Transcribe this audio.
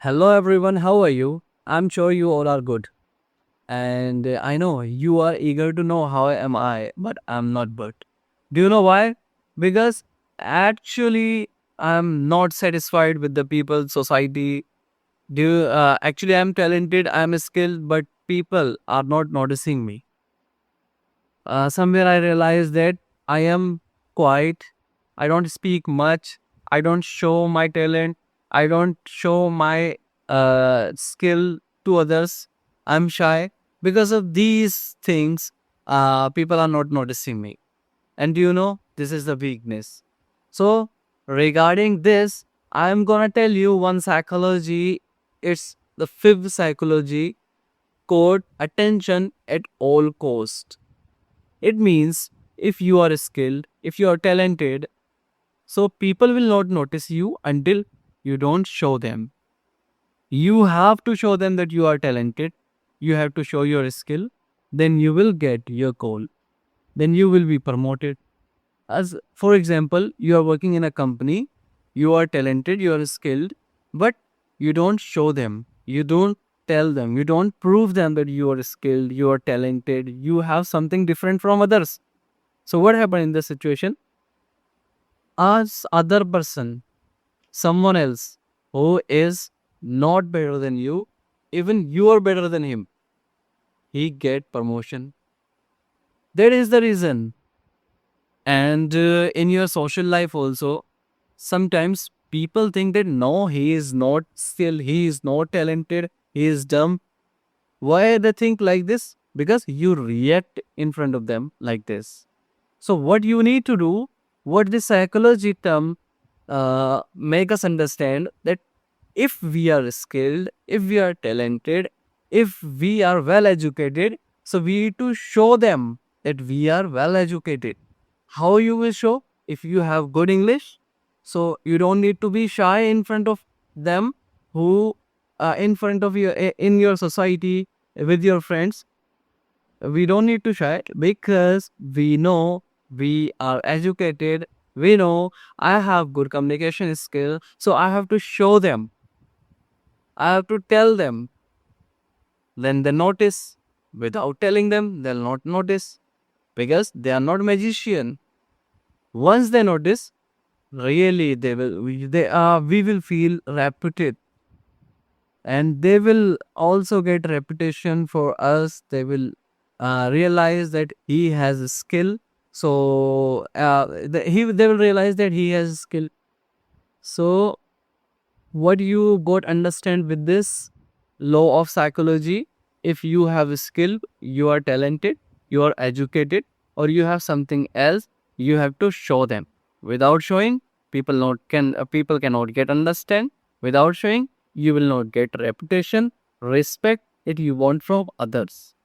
Hello everyone, how are you? I'm sure you all are good. And I know you are eager to know how am I, but I'm not but. Do you know why? Because actually I'm not satisfied with the people, society. Actually I'm talented, I'm skilled, but people are not noticing me. Somewhere I realized that I am quiet. I don't speak much. I don't show my talent. I don't show my skill to others. I'm shy. Because of these things, people are not noticing me. And this is the weakness. So, regarding this, I'm gonna tell you one psychology. It's the fifth psychology called attention at all cost. It means if you are skilled, if you are talented, so people will not notice you until you don't show them. You have to show them that you are talented. You have to show your skill. Then you will get your goal. Then you will be promoted. As for example, you are working in a company, you are talented, you are skilled, but you don't show them. You don't tell them. You don't prove them that you are skilled, you are talented, you have something different from others. So what happened in this situation? As other person, someone else who is not better than you, even you are better than him, he get promotion. That is the reason. And in your social life also, sometimes people think that no, he is not still, he is not talented, he is dumb. Why they think like this? Because you react in front of them like this. So what you need to do, what the psychology term make us understand that if we are skilled, if we are talented, if we are well educated, so we need to show them that we are well educated. How you will show? If you have good English, so you don't need to be shy in front of them who in front of your in your society with your friends. We don't need to shy because we know we are educated. We know I have good communication skill, so I have to show them, I have to tell them. Then they notice. Without telling them, they'll not notice because they are not magician. Once they notice, really we will feel reputed, and they will also get reputation for us. They will realize that he has a skill. So they will realize that he has skill. So what you got understand with this law of psychology? If you have a skill, you are talented, you are educated, or you have something else, you have to show them. Without showing, people cannot get understand. Without showing, you will not get reputation, respect that you want from others.